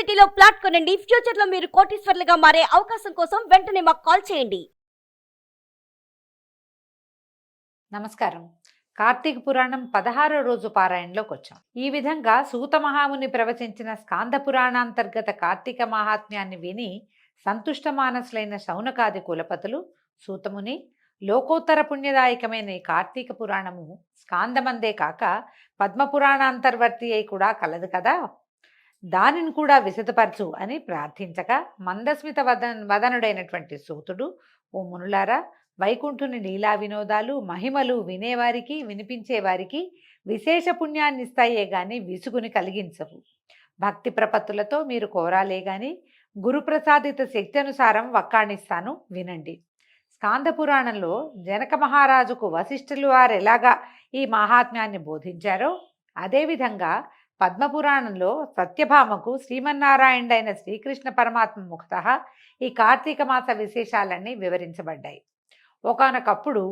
సిటీలో ప్లాట్ కొనండి. ఫ్యూచర్ లో మీరు కోటీశ్వర్లుగా మారే అవకాశం కోసం వెంటనే మాకు కాల్ చేయండి. నమస్కారం. కార్తీక పురాణం 16వ రోజు పారాయణలోకి వచ్చాం. ఈ విధంగా సూత మహాముని ప్రవచించిన స్కాంద పురాణాంతర్గత కార్తీక మహాత్మ్యాన్ని విని సంతుష్ట మానసులైన శౌనకాది కులపతులు సూతముని, లోకోత్తర పుణ్యదాయకమైన ఈ కార్తీక పురాణము స్కాందమందే కాక పద్మపురాణాంతర్వర్తి అయి కూడా కలదు కదా, దానిని కూడా విశదపరచు అని ప్రార్థించగా మందస్మిత వదనుడైనటువంటి సూతుడు, ఓ మునులారా, వైకుంఠుని లీలా వినోదాలు మహిమలు వినేవారికి వినిపించేవారికి విశేష పుణ్యాన్ని ఇస్తాయే గాని విసుగుని కలిగించవు. భక్తి ప్రపత్తులతో మీరు కోరాలే గాని గురుప్రసాదిత శక్తి అనుసారం వక్కాణిస్తాను, వినండి. స్కాంద పురాణంలో జనక మహారాజుకు వశిష్ఠులు వారు ఎలాగా ఈ మహాత్మ్యాన్ని బోధించారో అదేవిధంగా పద్మపురాణంలో సత్యభామకు శ్రీమన్నారాయణుడైన శ్రీకృష్ణ పరమాత్మ ముఖతః ఈ కార్తీక మాస విశేషాలన్నీ వివరించబడ్డాయి. ఒకానొకప్పుడు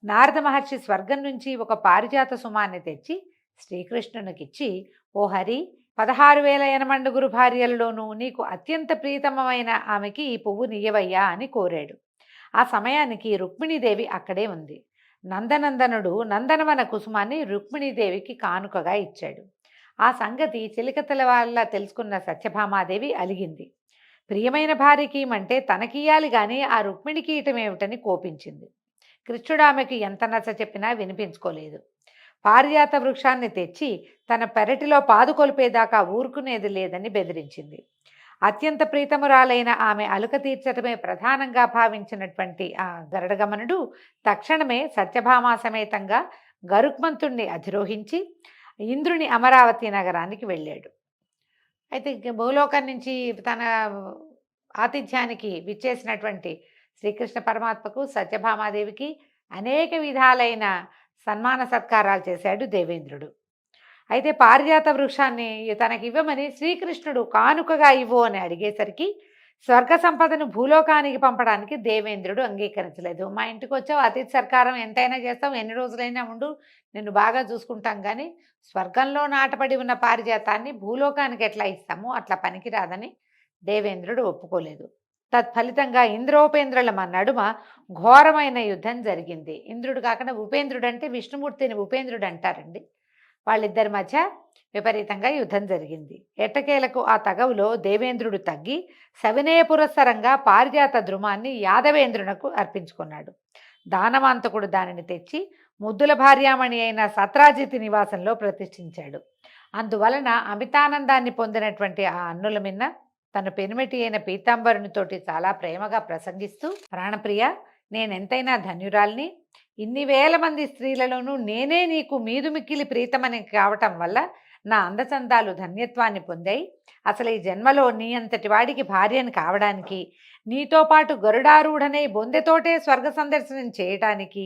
నారద మహర్షి స్వర్గం నుంచి ఒక పారిజాత సుమాన్ని తెచ్చి శ్రీకృష్ణునికిచ్చి, ఓ హరి, 16,000 యనమండుగురు భార్యలలోనూ నీకు అత్యంత ప్రీతమమైన ఆమెకి ఈ పువ్వు నీయవయ్యా అని కోరాడు. ఆ సమయానికి రుక్మిణీదేవి అక్కడే ఉంది. నందనందనుడు నందనవన కుసుమాన్ని రుక్మిణీదేవికి కానుకగా ఇచ్చాడు. ఆ సంగతి చిలికతల వల్ల తెలుసుకున్న సత్యభామాదేవి అలిగింది. ప్రియమైన భార్యకి ఇమంటే తనకియాలి గాని ఆ రుక్మిణికి ఇటమేమిటని కోపించింది. కృష్ణుడు ఆమెకు ఎంత నచ్చ చెప్పినా వినిపించుకోలేదు. పారిజాత వృక్షాన్ని తెచ్చి తన పెరటిలో పాదుకొలిపేదాకా ఊరుకునేది లేదని బెదిరించింది. అత్యంత ప్రీతమురాలైన ఆమె అలుక తీర్చటమే ప్రధానంగా భావించినటువంటి ఆ గరుడగమనుడు తక్షణమే సత్యభామా సమేతంగా గరుక్మంతుణ్ణి అధిరోహించి ఇంద్రుని అమరావతి నగరానికి వెళ్ళాడు. అయితే భూలోకం నుంచి తన ఆతిథ్యానికి విచ్చేసినటువంటి శ్రీకృష్ణ పరమాత్మకు సత్యభామాదేవికి అనేక విధాలైన సన్మాన సత్కారాలు చేశాడు దేవేంద్రుడు. అయితే పారిజాత వృక్షాన్ని తనకివ్వమని శ్రీకృష్ణుడు కానుకగా ఇవ్వు అని అడిగేసరికి స్వర్గ సంపదను భూలోకానికి పంపడానికి దేవేంద్రుడు అంగీకరించలేదు. మా ఇంటికి వచ్చావు, అతిథి సత్కారం ఎంతైనా చేస్తావు, ఎన్ని రోజులైనా ఉండు, నిన్ను బాగా చూసుకుంటాం, కానీ స్వర్గంలో నాటపడి ఉన్న పారిజాతాన్ని భూలోకానికి ఎట్లా ఇస్తాము, అట్లా పనికిరాదని దేవేంద్రుడు ఒప్పుకోలేదు. తత్ఫలితంగా ఇంద్రోపేంద్రుల నడుమ ఘోరమైన యుద్ధం జరిగింది. ఇంద్రుడు కాకుండా ఉపేంద్రుడు, అంటే విష్ణుమూర్తిని ఉపేంద్రుడు అంటారండి. వాళ్ళిద్దరి మధ్య విపరీతంగా యుద్ధం జరిగింది. ఎట్టకేలకు ఆ తగవులో దేవేంద్రుడు తగ్గి సవినయ పురస్సరంగా పారిజాత ద్రుమాన్ని యాదవేంద్రునకు అర్పించుకున్నాడు. దానవాంతకుడు దానిని తెచ్చి ముద్దుల భార్యామణి అయిన సత్రాజిత్ నివాసంలో ప్రతిష్ఠించాడు. అందువలన అమితానందాన్ని పొందినటువంటి ఆ అన్నుల మిన్న తన పెనిమిటి అయిన పీతాంబరునితోటి చాలా ప్రేమగా ప్రసంగిస్తూ, ప్రాణప్రియ, నేనెంతైనా ధన్యురాల్ని, ఇన్ని వేల మంది స్త్రీలలోనూ నేనే నీకు మీదు మిక్కిలి ప్రీతమని కావటం వల్ల నా అందచందాలు ధన్యత్వాన్ని పొందాయి. అసలు ఈ జన్మలో నీ అంతటి వాడికి భార్యను కావడానికి, నీతో పాటు గరుడారూఢనై బొందెతోటే స్వర్గ సందర్శనం చేయటానికి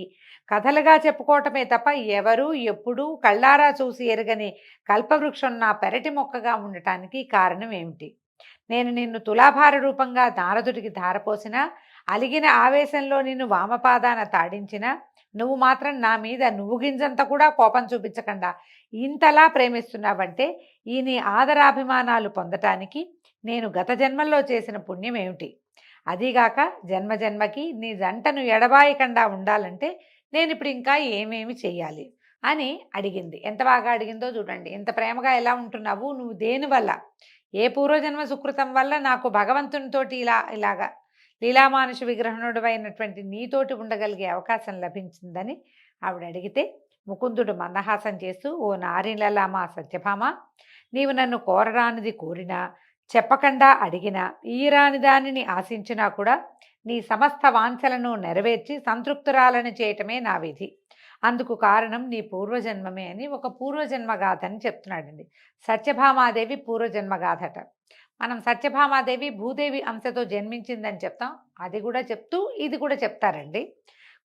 కథలుగా చెప్పుకోవటమే తప్ప ఎవరూ ఎప్పుడూ కళ్ళారా చూసి ఎరగని కల్పవృక్షం నా పెరటి మొక్కగా ఉండటానికి కారణం ఏమిటి? నేను నిన్ను తులాభార రూపంగా నారదుడికి ధారపోసినా, అలిగిన ఆవేశంలో నిన్ను వామపాదాన తాడించినా నువ్వు మాత్రం నా మీద నువ్వు గింజంత కూడా కోపం చూపించకుండా ఇంతలా ప్రేమిస్తున్నావంటే ఈ నీ ఆదరాభిమానాలు పొందటానికి నేను గత జన్మల్లో చేసిన పుణ్యం ఏమిటి? అదీగాక జన్మజన్మకి నీ జంటను ఎడబాయకుండా ఉండాలంటే నేను ఇప్పుడు ఇంకా ఏమేమి చెయ్యాలి అని అడిగింది. ఎంత బాగా అడిగిందో చూడండి. ఇంత ప్రేమగా ఎలా ఉంటున్నావు నువ్వు, దేనివల్ల, ఏ పూర్వజన్మ సుకృతం వల్ల నాకు భగవంతునితోటి ఇలాగా లీలామానుష విగ్రహణుడు అయినటువంటి నీతోటి ఉండగలిగే అవకాశం లభించిందని ఆవిడ అడిగితే, ముకుందుడు మందహాసం చేస్తూ, ఓ నారిలలామా సత్యభామ, నీవు నన్ను కోరరానిది కోరినా, చెప్పకుండా అడిగినా, ఈరాని దానిని ఆశించినా కూడా నీ సమస్త వాంఛలను నెరవేర్చి సంతృప్తురాలను చేయటమే నా విధి. అందుకు కారణం నీ పూర్వజన్మమే అని ఒక పూర్వజన్మగాథ అని చెప్తున్నాడండి. సత్యభామాదేవి పూర్వజన్మగాథట. మనం సత్యభామాదేవి భూదేవి అంశతో జన్మించిందని చెప్తాం, అది కూడా చెప్తూ ఇది కూడా చెప్తారండి.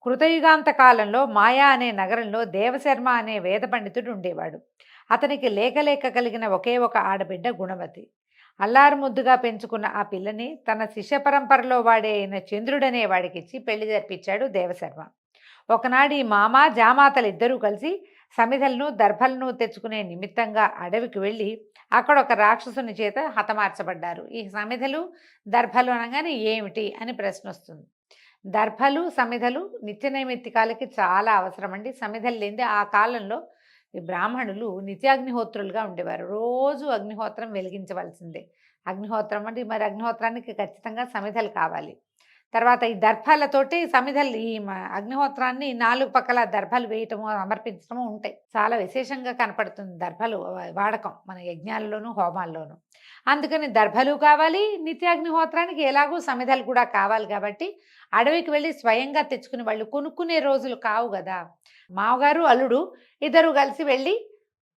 కృతయుగాంత కాలంలో మాయా అనే నగరంలో దేవశర్మ అనే వేద పండితుడు ఉండేవాడు. అతనికి లేక కలిగిన ఒకే ఒక ఆడబిడ్డ గుణవతి. అల్లారు ముద్దుగా పెంచుకున్న ఆ పిల్లని తన శిష్య పరంపరలో వాడే అయిన చంద్రుడనే వాడికిచ్చి పెళ్లి జరిపించాడు దేవశర్మ. ఒకనాడు ఈ మామ జామాతలిద్దరూ కలిసి సమిధలను దర్భలను తెచ్చుకునే నిమిత్తంగా అడవికి వెళ్ళి అక్కడ ఒక రాక్షసుని చేత హతమార్చబడ్డారు. ఈ సమిధలు దర్భలు అనగానే ఏమిటి అని ప్రశ్న వస్తుంది. దర్భలు సమిధలు నిత్య నైమిత్తికాలకి చాలా అవసరం అండి. సమిధలు లేనిదే ఆ కాలంలో ఈ బ్రాహ్మణులు నిత్యాగ్నిహోత్రులుగా ఉండేవారు. రోజు అగ్నిహోత్రం వెలిగించవలసిందే. అగ్నిహోత్రం అంటే మరి అగ్నిహోత్రానికి ఖచ్చితంగా సమిధలు కావాలి. తర్వాత ఈ దర్భాలతోటి సమిధలు ఈ అగ్నిహోత్రాన్ని 4 పక్కల దర్భలు వేయటము సమర్పించడము ఉంటాయి. చాలా విశేషంగా కనపడుతుంది దర్భలు వాడకం మన యజ్ఞాల్లోనూ హోమాల్లోనూ. అందుకని దర్భలు కావాలి, నిత్యాగ్నిహోత్రానికి ఎలాగో సమిధలు కూడా కావాలి. కాబట్టి అడవికి వెళ్ళి స్వయంగా తెచ్చుకునే వాళ్ళు, కొనుక్కునే రోజులు కావు కదా. మామగారు అల్లుడు ఇద్దరు కలిసి వెళ్ళి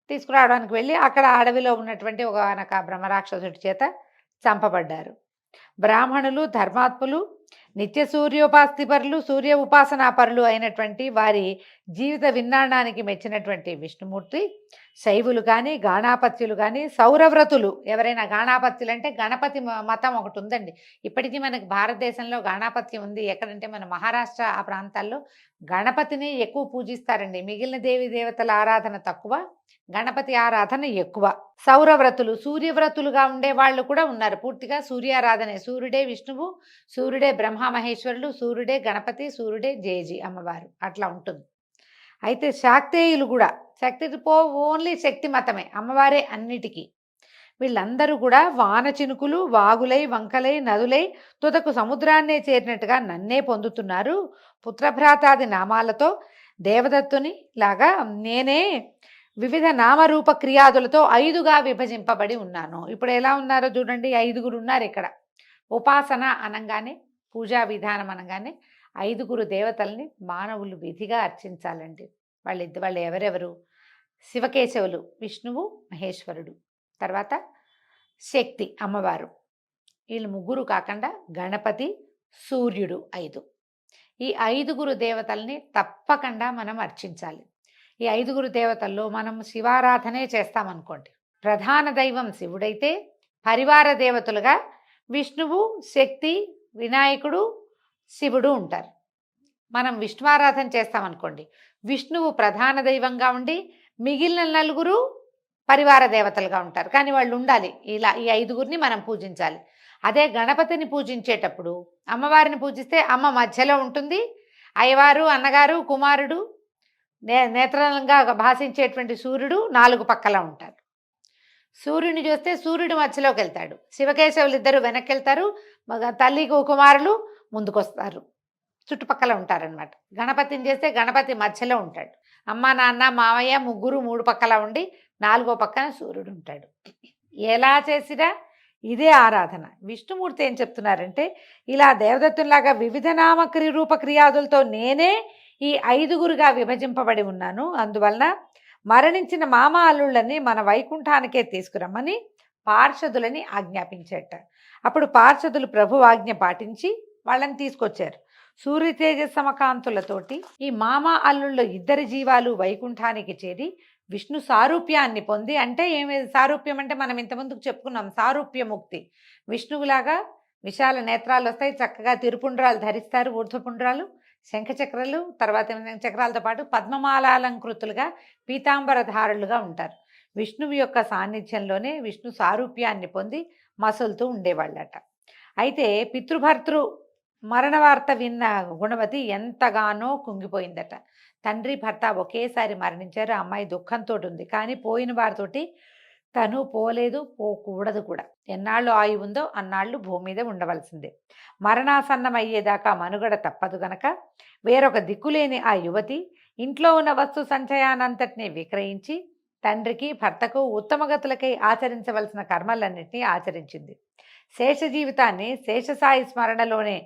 తీసుకురావడానికి వెళ్ళి అక్కడ అడవిలో ఉన్నటువంటి ఒక బ్రహ్మరాక్షసుడి చేత చంపబడ్డారు. బ్రాహ్మణులు ధర్మాత్ములు నిత్య సూర్యోపాస్తిపరులు సూర్య ఉపాసనాపరులు అయినటువంటి వారి జీవిత విన్నాడానికి మెచ్చినటువంటి విష్ణుమూర్తి శైవులు కానీ గాణాపత్యులు కానీ సౌరవ్రతులు, ఎవరైనా గాణాపత్యులు అంటే గణపతి మతం ఒకటి ఉందండి. ఇప్పటికీ మనకి భారతదేశంలో గాణాపత్యం ఉంది. ఎక్కడంటే మన మహారాష్ట్ర ఆ ప్రాంతాల్లో గణపతిని ఎక్కువ పూజిస్తారండి. మిగిలిన దేవి దేవతల ఆరాధన తక్కువ, గణపతి ఆరాధన ఎక్కువ. సౌరవ్రతులు సూర్యవ్రతులుగా ఉండే వాళ్ళు కూడా ఉన్నారు. పూర్తిగా సూర్యారాధనే. సూర్యుడే విష్ణువు, సూర్యుడే బ్రహ్మ మహేశ్వరులు, సూర్యుడే గణపతి, సూర్యుడే జేజి అమ్మవారు, అట్లా ఉంటుంది. అయితే శాక్తేయులు కూడా, శక్తి ఓన్లీ శక్తి మతమే, అమ్మవారే అన్నిటికీ. వీళ్ళందరూ కూడా వాన చినుకులు వాగులై వంకలై నదులై తుదకు సముద్రాన్నే చేరినట్టుగా నన్నే పొందుతున్నారు. పుత్రభ్రాతాది నామాలతో దేవదత్తుని లాగా నేనే వివిధ నామరూప క్రియాదులతో 5గా విభజింపబడి ఉన్నాను. ఇప్పుడు ఎలా ఉన్నారో చూడండి, 5గురు ఉన్నారు ఇక్కడ. ఉపాసన అనగానే, పూజా విధానం అనగానే 5గురు దేవతల్ని మానవులు విధిగా అర్చించాలండి. వాళ్ళు ఎవరెవరు? శివకేశవులు విష్ణువు మహేశ్వరుడు, తర్వాత శక్తి అమ్మవారు, వీళ్ళు ముగ్గురు కాకుండా గణపతి సూర్యుడు 5. ఈ 5గురు దేవతల్ని తప్పకుండా మనం అర్చించాలి. ఈ 5గురు దేవతల్లో మనం శివారాధనే చేస్తామనుకోండి, ప్రధాన దైవం శివుడైతే పరివార దేవతలుగా విష్ణువు శక్తి వినాయకుడు శివుడు ఉంటారు. మనం విష్ణువారాధన చేస్తామనుకోండి, విష్ణువు ప్రధాన దైవంగా ఉండి మిగిలిన 4 పరివార దేవతలుగా ఉంటారు. కానీ వాళ్ళు ఉండాలి. ఇలా ఈ 5గురిని మనం పూజించాలి. అదే గణపతిని పూజించేటప్పుడు అమ్మవారిని పూజిస్తే అమ్మ మధ్యలో ఉంటుంది, అయ్యవారు అన్నగారు కుమారుడు నేత్రంగా భాషించేటువంటి సూర్యుడు 4 పక్కల ఉంటారు. సూర్యుని చూస్తే సూర్యుడు మధ్యలోకి వెళ్తాడు, శివకేశవులు ఇద్దరు వెనక్కి వెళ్తారు, తల్లి కుమారులు ముందుకొస్తారు, చుట్టుపక్కల ఉంటారనమాట. గణపతిని చేస్తే గణపతి మధ్యలో ఉంటాడు, అమ్మ నాన్న మావయ్య ముగ్గురు 3 పక్కల ఉండి 4వ పక్కన సూర్యుడు ఉంటాడు. ఎలా చేసినా ఇదే ఆరాధన. విష్ణుమూర్తి ఏం చెప్తున్నారంటే, ఇలా దేవదత్తులాగా వివిధ రూప క్రియాదులతో నేనే ఈ 5గురుగా విభజింపబడి ఉన్నాను. అందువలన మరణించిన మామ అల్లుళ్ళని మన వైకుంఠానికే తీసుకురమ్మని పార్షదులని ఆజ్ఞాపించేట. అప్పుడు పార్షదులు ప్రభు ఆజ్ఞ పాటించి వాళ్ళని తీసుకొచ్చారు. సూర్య తేజ సమకాంతులతోటి ఈ మామ అల్లుళ్ళ ఇద్దరి జీవాలు వైకుంఠానికి చేరి విష్ణు సారూప్యాన్ని పొంది, అంటే ఏమి సారూప్యం అంటే మనం ఇంతకుముందుకు చెప్పుకున్నాం, సారూప్యముక్తి. విష్ణువులాగా విశాల నేత్రాలు వస్తాయి, చక్కగా తిరుపుండ్రాలు ధరిస్తారు, ఊర్ధ్వపుండ్రాలు, శంఖచక్రాలు, తర్వాత చక్రాలతో పాటు పద్మమాలాలంకృతులుగా పీతాంబరధారులుగా ఉంటారు. విష్ణువు యొక్క సాన్నిధ్యంలోనే విష్ణు సారూప్యాన్ని పొంది మసులుతూ ఉండేవాళ్ళట. అయితే పితృభర్తృ మరణ వార్త విన్న గుణవతి ఎంతగానో కుంగిపోయిందట. తండ్రి భర్త ఒకేసారి మరణించారు. అమ్మాయి దుఃఖంతో ఉంది, కానీ పోయిన వారితోటి తను పోలేదు, పోకూడదు కూడా. ఎన్నాళ్ళు ఆయువు ఉందో అన్నాళ్ళు భూమి మీద ఉండవలసిందే. మరణాసన్నం అయ్యేదాకా మనుగడ తప్పదు గనక వేరొక దిక్కులేని ఆ యువతి ఇంట్లో ఉన్న వస్తు సంచయానంతటినీ విక్రయించి తండ్రికి భర్తకు ఉత్తమగతులకై ఆచరించవలసిన కర్మలన్నింటినీ ఆచరించింది. శేష జీవితాన్ని శేషసాయి స్మరణలోనే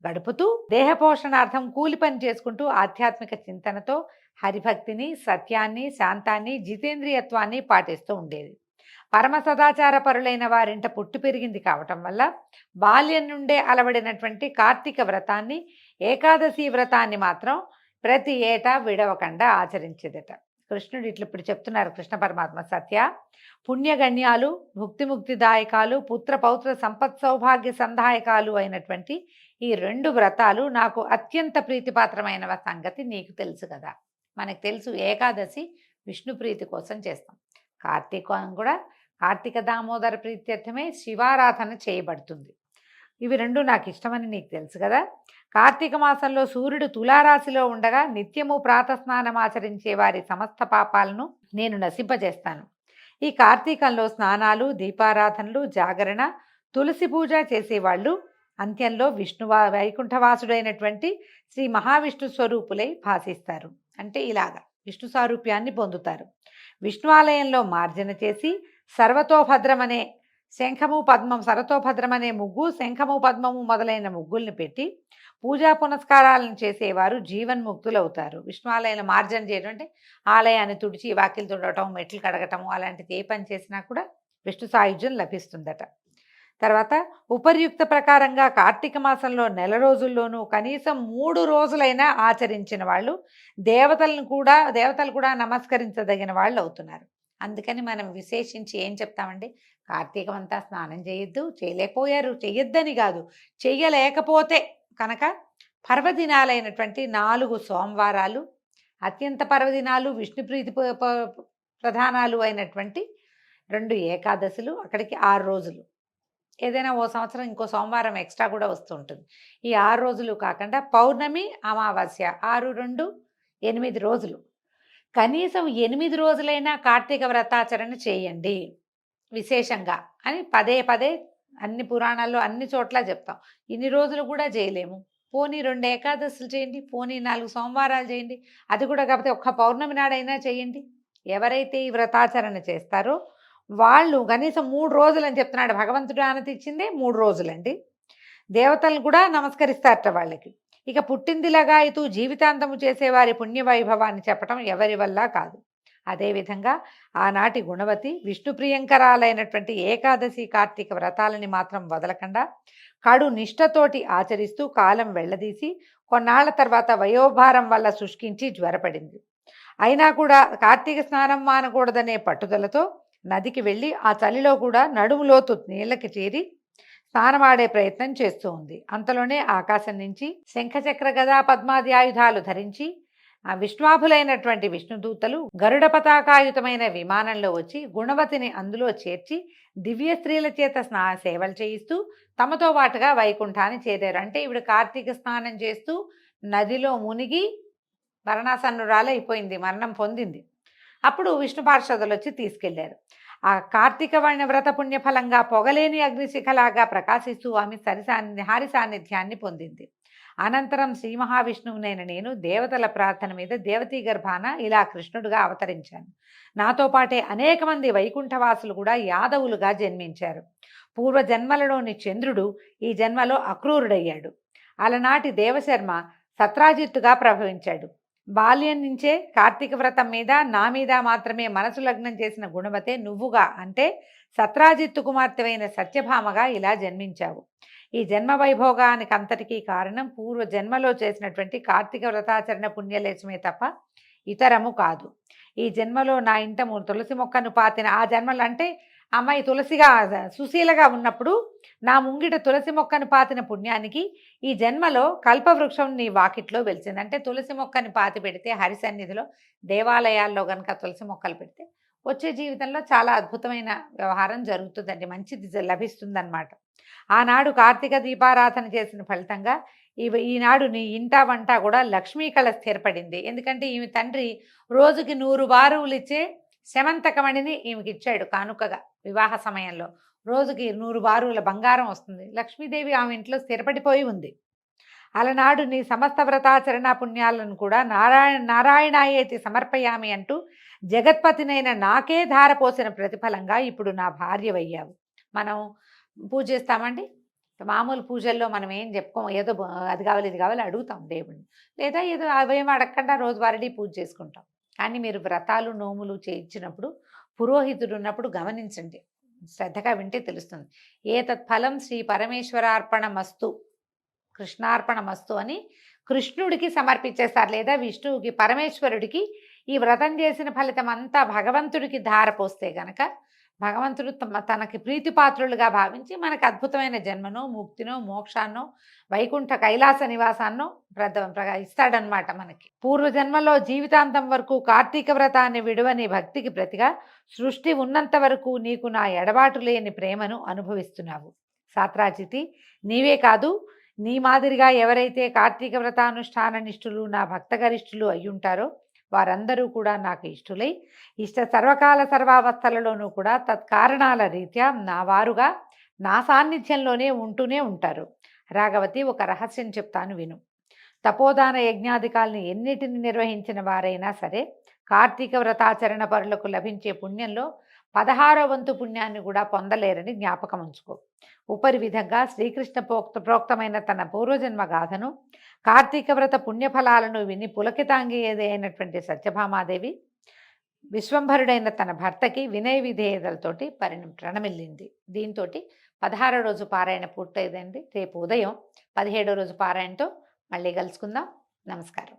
గడుపుతూ దేహపోషణార్థం కూలి పని చేసుకుంటూ ఆధ్యాత్మిక చింతనతో హరిభక్తిని, సత్యాన్ని, శాంతాన్ని, జితేంద్రియత్వాన్ని పాటిస్తూ ఉండేది. పరమ సదాచార పరులైన వారింట పుట్టి పెరిగింది కావటం వల్ల బాల్యం నుండే అలవడినటువంటి కార్తీక వ్రతాన్ని, ఏకాదశి వ్రతాన్ని మాత్రం ప్రతి ఏటా విడవకుండా ఆచరించేదట. కృష్ణుడు ఇప్పుడు చెప్తున్నారు, కృష్ణ పరమాత్మ, సత్య పుణ్యగణ్యాలు, ముక్తిదాయకాలు, పుత్ర పౌత్ర సంపత్ సౌభాగ్య సందాయకాలు అయినటువంటి ఈ 2 వ్రతాలు నాకు అత్యంత ప్రీతిపాత్రమైన సంగతి నీకు తెలుసు కదా. మనకు తెలుసు ఏకాదశి విష్ణు ప్రీతి కోసం చేస్తాం. కార్తీకం కూడా కార్తీక దామోదర ప్రీత్యర్థమే శివారాధన చేయబడుతుంది. ఇవి రెండు నాకు ఇష్టమని నీకు తెలుసు కదా. కార్తీక మాసంలో సూర్యుడు తులారాశిలో ఉండగా నిత్యము ప్రాతస్నానం ఆచరించే వారి సమస్త పాపాలను నేను నశింపజేస్తాను. ఈ కార్తీకంలో స్నానాలు, దీపారాధనలు, జాగరణ, తులసి పూజ చేసేవాళ్ళు అంత్యంలో వైకుంఠవాసుడైనటువంటి శ్రీ మహావిష్ణు స్వరూపులై భాసిస్తారు. అంటే ఇలాగా విష్ణు సారూప్యాన్ని పొందుతారు. విష్ణు ఆలయంలో మార్జన చేసి సర్వతోభద్రమనే శంఖము పద్మం సరతోభద్రమనే ముగ్గు, శంఖము పద్మము మొదలైన ముగ్గుల్ని పెట్టి పూజా పునస్కారాలను చేసేవారు జీవన్ముక్తులవుతారు. విష్ణు ఆలయంలో మార్జన చేయడం అంటే ఆలయాన్ని తుడిచి వాకిలు తుడవటం, మెట్లు కడగటం, అలాంటిది ఏ పని చేసినా కూడా విష్ణు సాయుధ్యం లభిస్తుందట. తర్వాత ఉపర్యుక్త ప్రకారంగా కార్తీక మాసంలో నెల రోజుల్లోనూ కనీసం 3 రోజులైనా ఆచరించిన వాళ్ళు దేవతలు కూడా నమస్కరించదగిన వాళ్ళు అవుతున్నారు. అందుకని మనం విశేషించి ఏం చెప్తామండి, కార్తీకం అంతా స్నానం చేయొద్దు, చేయలేకపోయారు, చెయ్యొద్దని కాదు, చెయ్యలేకపోతే కనుక పర్వదినాలైనటువంటి 4 సోమవారాలు, అత్యంత పర్వదినాలు విష్ణుప్రీతి ప్రధానాలు అయినటువంటి 2 ఏకాదశులు, అక్కడికి 6 రోజులు, ఏదైనా ఓ సంవత్సరం ఇంకో సోమవారం ఎక్స్ట్రా కూడా వస్తూ ఉంటుంది. ఈ 6 రోజులు కాకుండా పౌర్ణమి, అమావాస్య 6, 2, 8 రోజులు, కనీసం 8 రోజులైనా కార్తీక వ్రతాచరణ చేయండి విశేషంగా అని పదే పదే అన్ని పురాణాల్లో అన్ని చోట్ల చెప్తాం. ఇన్ని రోజులు కూడా చేయలేము, పోనీ 2 ఏకాదశులు చేయండి, పోనీ 4 సోమవారాలు చేయండి, అది కూడా కాకపోతే ఒక్క పౌర్ణమి నాడైనా చేయండి. ఎవరైతే ఈ వ్రతాచరణ చేస్తారో వాళ్ళు కనీసం 3 రోజులు అని చెప్తున్నాడు భగవంతుడు. ఆనతి ఇచ్చిందే 3 రోజులండి. దేవతలు కూడా నమస్కరిస్తారట వాళ్ళకి. ఇక పుట్టిందిలగాయితూ జీవితాంతము చేసేవారి పుణ్యవైభవాన్ని చెప్పటం ఎవరి వల్ల కాదు. అదేవిధంగా ఆనాటి గుణవతి విష్ణు ప్రియంకరాలైనటువంటి ఏకాదశి, కార్తీక వ్రతాలని మాత్రం వదలకుండా కడు నిష్ఠతోటి ఆచరిస్తూ కాలం వెళ్లదీసి కొన్నాళ్ల తర్వాత వయోభారం వల్ల శుష్కించి జ్వరపడింది. అయినా కూడా కార్తీక స్నానం మానకూడదనే పట్టుదలతో నదికి వెళ్ళి ఆ చలిలో కూడా నడుములోతు నీళ్ళకి చేరి స్నానమాడే ప్రయత్నం చేస్తూ ఉంది. అంతలోనే ఆకాశం నుంచి శంఖచక్ర గదా పద్మాది ఆయుధాలు ధరించి ఆ విష్ణువాభులైనటువంటి విష్ణుదూతలు గరుడ పతాకాయుతమైన విమానంలో వచ్చి గుణవతిని అందులో చేర్చి దివ్య స్త్రీల చేత సేవలు చేయిస్తూ తమతో పాటుగా వైకుంఠాన్ని చేరారు. అంటే ఇవిడ కార్తీక స్నానం చేస్తూ నదిలో మునిగి మరణాసన్నురాలైపోయింది, మరణం పొందింది. అప్పుడు విష్ణు పార్షదులు వచ్చి తీసుకెళ్లారు. ఆ కార్తీక వ్రత పుణ్యఫలంగా పొగలేని అగ్నిశిఖలాగా ప్రకాశిస్తూ ఆమె హారి సాన్నిధ్యాన్ని పొందింది. అనంతరం శ్రీ మహావిష్ణువునైన నేను దేవతల ప్రార్థన మీద దేవతీ గర్భాన ఇలా కృష్ణుడుగా అవతరించాను. నాతో పాటే అనేక మంది వైకుంఠవాసులు కూడా యాదవులుగా జన్మించారు. పూర్వజన్మలలోని చంద్రుడు ఈ జన్మలో అక్రూరుడయ్యాడు. అలనాటి దేవశర్మ సత్రాజిత్తుగా ప్రభవించాడు. బాల్యం నుంచే కార్తీక వ్రతం మీద నా మీద మాత్రమే మనసు లగ్నం చేసిన గుణవతే నువ్వుగా అంటే సత్రాజిత్తు కుమార్తెవైన సత్యభామగా ఇలా జన్మించావు. ఈ జన్మ వైభోగానికి అంతటికీ కారణం పూర్వ జన్మలో చేసినటువంటి కార్తీక వ్రతాచరణ పుణ్యలేశమే తప్ప ఇతరము కాదు. ఈ జన్మలో నా ఇంట తులసి మొక్కను పాతిన ఆ జన్మలు అంటే అమ్మాయి తులసిగా సుశీలగా ఉన్నప్పుడు నా ముంగిట తులసి మొక్కను పాతిన పుణ్యానికి ఈ జన్మలో కల్పవృక్షం నీ వాకిట్లో వెలిసింది. అంటే తులసి మొక్కని పాతి పెడితే హరి సన్నిధిలో దేవాలయాల్లో కనుక తులసి మొక్కలు పెడితే వచ్చే జీవితంలో చాలా అద్భుతమైన వ్యవహారం జరుగుతుందండి, మంచిది లభిస్తుందన్నమాట. ఆనాడు కార్తీక దీపారాధన చేసిన ఫలితంగా ఈనాడు నీ ఇంట వంట కూడా లక్ష్మీ కళ స్థిరపడింది. ఎందుకంటే ఈమె తండ్రి రోజుకి 100 బారువులు ఇచ్చే శమంతకమణిని ఈమెకి ఇచ్చాడు కానుకగా. వివాహ సమయంలో రోజుకి 100 బారువుల బంగారం వస్తుంది. లక్ష్మీదేవి ఆమె ఇంట్లో స్థిరపడిపోయి ఉంది. అలనాడు నీ సమస్త వ్రతాచరణ పుణ్యాలను కూడా నారాయణాయేతి సమర్పయామి అంటూ జగత్పతినైన నాకే ధారపోసిన ప్రతిఫలంగా ఇప్పుడు నా భార్యవయ్యావు. మనం పూజ చేస్తామండి, మామూలు పూజల్లో మనం ఏం చెప్పుకోం, ఏదో అది కావాలి ఇది కావాలి అడుగుతాం దేవుడిని, లేదా ఏదో అవేం అడగకుండా రోజువారీ పూజ చేసుకుంటాం. కానీ మీరు వ్రతాలు నోములు చేయించినప్పుడు పురోహితుడు ఉన్నప్పుడు గమనించండి, శ్రద్ధగా వింటే తెలుస్తుంది. ఏతత్ఫలం శ్రీ పరమేశ్వరార్పణమస్తు, కృష్ణార్పణమస్తు అని కృష్ణుడికి సమర్పించేస్తారు, లేదా విష్ణువుకి, పరమేశ్వరుడికి ఈ వ్రతం చేసిన ఫలితం అంతా భగవంతుడికి ధారపోస్తే గనక భగవంతుడు తనకి ప్రీతిపాత్రులుగా భావించి మనకు అద్భుతమైన జన్మను, ముక్తినో, మోక్షాన్నో, వైకుంఠ కైలాస నివాసాన్నో ఇస్తాడనమాట మనకి. పూర్వజన్మలో జీవితాంతం వరకు కార్తీక వ్రతాన్ని విడువని భక్తికి ప్రతిగా సృష్టి ఉన్నంత వరకు నీకు నా ఎడబాటు లేని ప్రేమను అనుభవిస్తున్నావు. సాత్రాజితి, నీవే కాదు, నీ మాదిరిగా ఎవరైతే కార్తీక వ్రతానుష్ఠాన నిష్ఠులు, నా భక్తగరిష్ఠులు అయ్యుంటారో వారందరూ కూడా నాకు ఇష్టులై సర్వకాల సర్వావస్థలలోనూ కూడా తత్కారణాల రీత్యా నా వారుగా నా సాన్నిధ్యంలోనే ఉంటూనే ఉంటారు. రాఘవతి, ఒక రహస్యం చెప్తాను విను. తపోదాన యజ్ఞాధికాల్ని ఎన్నిటిని నిర్వహించిన వారైనా సరే కార్తీక వ్రతాచరణ పరులకు లభించే పుణ్యంలో 16వ వంతు పుణ్యాన్ని కూడా పొందలేరని జ్ఞాపకం ఉంచుకో. ఉపరి విధంగా శ్రీకృష్ణ ప్రోక్తమైన తన పూర్వజన్మ గాథను, కార్తీక వ్రత పుణ్యఫలాలను విని పులకితాంగి అయినటువంటి సత్యభామాదేవి విశ్వంభరుడైన తన భర్తకి వినయ విధేయతలతోటి ప్రణమిల్లింది. దీంతో 16వ రోజు పారాయణ పూర్తయిందండి. రేపు ఉదయం 17వ రోజు పారాయణతో మళ్ళీ కలుసుకుందాం. నమస్కారం.